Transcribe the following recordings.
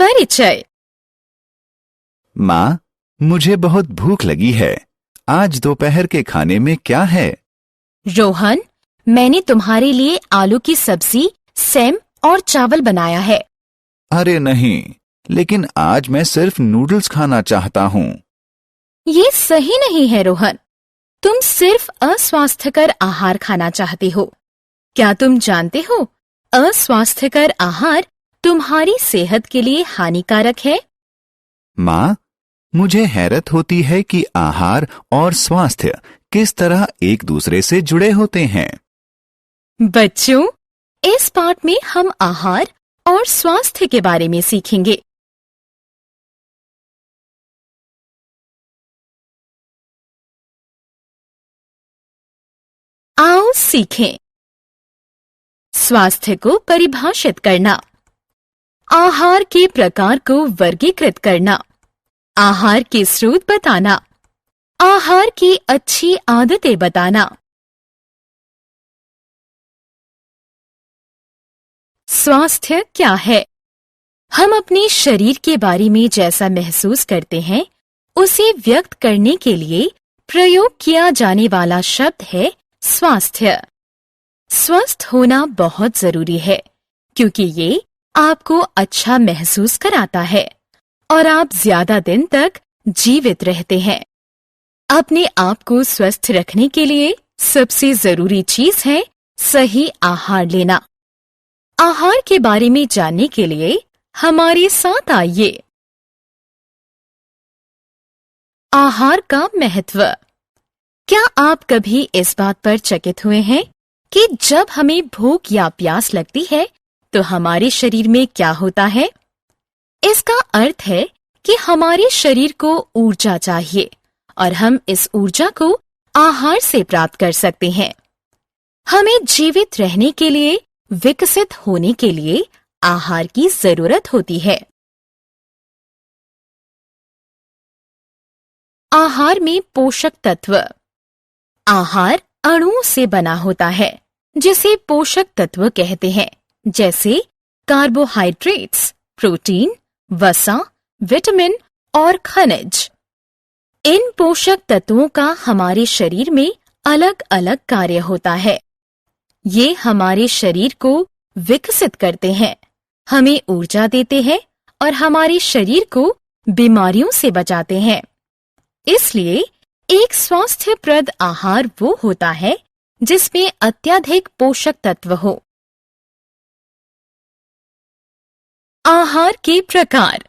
परिचय। माँ, मुझे बहुत भूख लगी है। आज दोपहर के खाने में क्या है? रोहन, मैंने तुम्हारे लिए आलू की सब्जी, सेम और चावल बनाया है। अरे नहीं, लेकिन आज मैं सिर्फ नूडल्स खाना चाहता हूँ। ये सही नहीं है रोहन। तुम सिर्फ अस्वास्थ्यकर आहार खाना चाहते हो। क्या तुम जानते हो, अस्वास्थ्यकर आहार तुम्हारी सेहत के लिए हानिकारक है। माँ, मुझे हैरत होती है कि आहार और स्वास्थ्य किस तरह एक दूसरे से जुड़े होते हैं। बच्चों, इस पाठ में हम आहार और स्वास्थ्य के बारे में सीखेंगे। आओ सीखें। स्वास्थ्य को परिभाषित करना, आहार के प्रकार को वर्गीकृत करना, आहार के स्रोत बताना, आहार की अच्छी आदतें बताना। स्वास्थ्य क्या है? हम अपने शरीर के बारे में जैसा महसूस करते हैं, उसे व्यक्त करने के लिए प्रयोग किया जाने वाला शब्द है स्वास्थ्य। स्वस्थ होना बहुत जरूरी है, क्योंकि ये आपको अच्छा महसूस कराता है और आप ज्यादा दिन तक जीवित रहते हैं। अपने आप को स्वस्थ रखने के लिए सबसे जरूरी चीज है सही आहार लेना। आहार के बारे में जानने के लिए हमारे साथ आइए। आहार का महत्व। क्या आप कभी इस बात पर चकित हुए हैं कि जब हमें भूख या प्यास लगती है तो हमारे शरीर में क्या होता है? इसका अर्थ है कि हमारे शरीर को ऊर्जा चाहिए और हम इस ऊर्जा को आहार से प्राप्त कर सकते हैं। हमें जीवित रहने के लिए, विकसित होने के लिए आहार की जरूरत होती है। आहार में पोषक तत्व। आहार अणुओं से बना होता है, जिसे पोषक तत्व कहते हैं, जैसे कार्बोहाइड्रेट्स, प्रोटीन, वसा, विटामिन और खनिज। इन पोषक तत्वों का हमारे शरीर में अलग अलग कार्य होता है। ये हमारे शरीर को विकसित करते हैं, हमें ऊर्जा देते हैं और हमारे शरीर को बीमारियों से बचाते हैं। इसलिए एक स्वास्थ्यप्रद आहार वो होता है जिसमें अत्यधिक पोषक तत्व हो। आहार के प्रकार।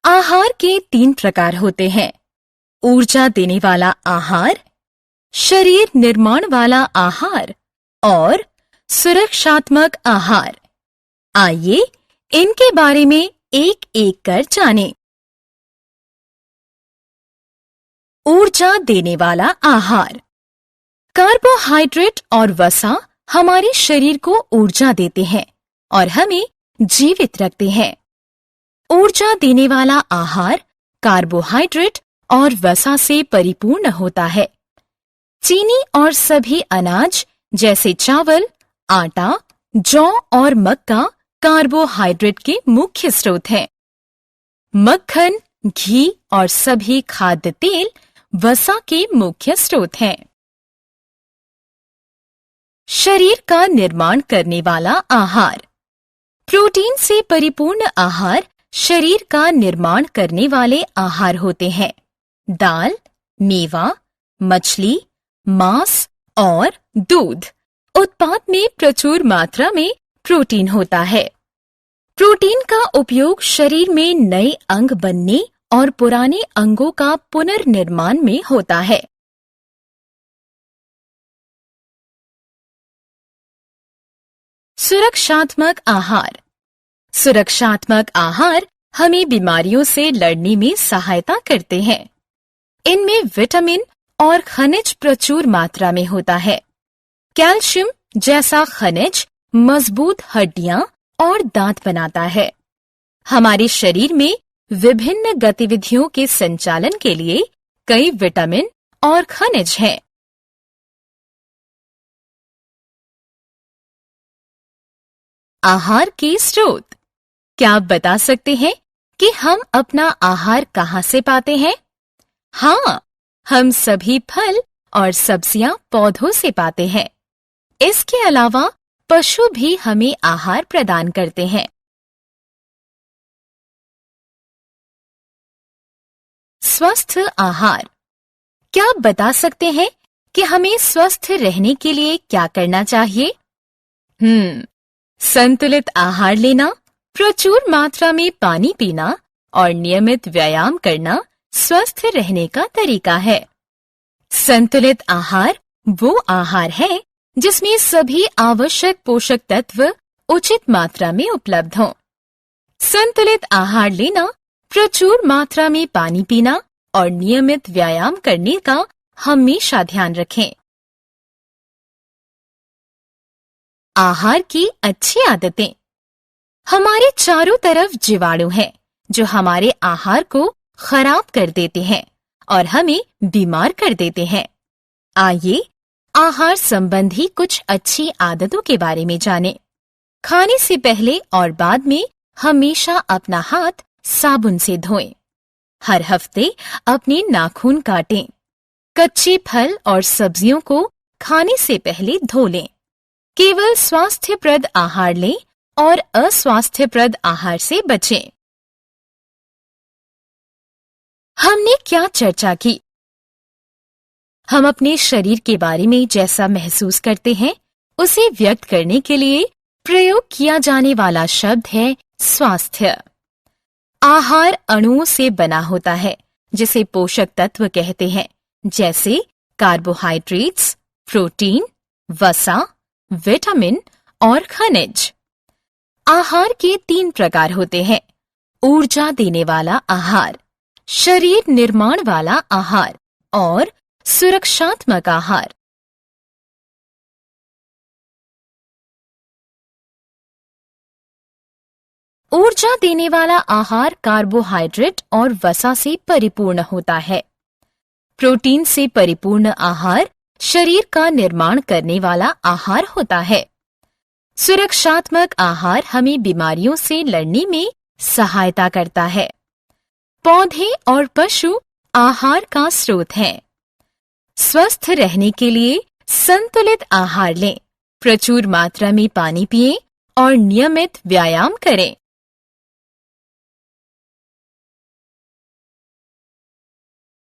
आहार के 3 प्रकार होते हैं: ऊर्जा देने वाला आहार, शरीर निर्माण वाला आहार और सुरक्षात्मक आहार। आइए इनके बारे में एक एक कर जानें। ऊर्जा देने वाला आहार। कार्बोहाइड्रेट और वसा हमारे शरीर को ऊर्जा देते हैं और हमें जीवित रखते हैं। ऊर्जा देने वाला आहार कार्बोहाइड्रेट और वसा से परिपूर्ण होता है। चीनी और सभी अनाज जैसे चावल, आटा, जौ और मक्का कार्बोहाइड्रेट के मुख्य स्रोत हैं। मक्खन, घी और सभी खाद्य तेल वसा के मुख्य स्रोत हैं। शरीर का निर्माण करने वाला आहार। प्रोटीन से परिपूर्ण आहार शरीर का निर्माण करने वाले आहार होते हैं। दाल, मेवा, मछली, मांस और दूध उत्पाद में प्रचुर मात्रा में प्रोटीन होता है। प्रोटीन का उपयोग शरीर में नए अंग बनने और पुराने अंगों का पुनर्निर्माण में होता है। सुरक्षात्मक आहार। सुरक्षात्मक आहार हमें बीमारियों से लड़ने में सहायता करते हैं। इनमें विटामिन और खनिज प्रचुर मात्रा में होता है। कैल्शियम जैसा खनिज मजबूत हड्डियां और दांत बनाता है। हमारे शरीर में विभिन्न गतिविधियों के संचालन के लिए कई विटामिन और खनिज हैं। आहार के स्रोत। क्या आप बता सकते हैं कि हम अपना आहार कहाँ से पाते हैं? हाँ, हम सभी फल और सब्जियां पौधों से पाते हैं। इसके अलावा पशु भी हमें आहार प्रदान करते हैं। स्वस्थ आहार। क्या आप बता सकते हैं कि हमें स्वस्थ रहने के लिए क्या करना चाहिए? संतुलित आहार लेना, प्रचुर मात्रा में पानी पीना और नियमित व्यायाम करना स्वस्थ रहने का तरीका है। संतुलित आहार वो आहार है जिसमें सभी आवश्यक पोषक तत्व उचित मात्रा में उपलब्ध हों। संतुलित आहार लेना, प्रचुर मात्रा में पानी पीना और नियमित व्यायाम करने का हमेशा ध्यान रखें। आहार की अच्छी आदतें। हमारे चारों तरफ जीवाणु हैं जो हमारे आहार को खराब कर देते हैं और हमें बीमार कर देते हैं। आइए आहार संबंधी कुछ अच्छी आदतों के बारे में जानें। खाने से पहले और बाद में हमेशा अपना हाथ साबुन से धोएं। हर हफ्ते अपने नाखून काटें। कच्चे फल और सब्जियों को खाने से पहले धो लें। केवल स्वास्थ्यप्रद आहार लें और अस्वास्थ्यप्रद आहार से बचें। हमने क्या चर्चा की? हम अपने शरीर के बारे में जैसा महसूस करते हैं, उसे व्यक्त करने के लिए प्रयोग किया जाने वाला शब्द है स्वास्थ्य। आहार अणुओं से बना होता है जिसे पोषक तत्व कहते हैं, जैसे कार्बोहाइड्रेट्स, प्रोटीन, वसा, विटामिन और खनिज। आहार के 3 प्रकार होते हैं: ऊर्जा देने वाला आहार, शरीर निर्माण वाला आहार और सुरक्षात्मक आहार। ऊर्जा देने वाला आहार कार्बोहाइड्रेट और वसा से परिपूर्ण होता है। प्रोटीन से परिपूर्ण आहार शरीर का निर्माण करने वाला आहार होता है। सुरक्षात्मक आहार हमें बीमारियों से लड़ने में सहायता करता है। पौधे और पशु आहार का स्रोत हैं। स्वस्थ रहने के लिए संतुलित आहार लें, प्रचुर मात्रा में पानी पिएं और नियमित व्यायाम करें।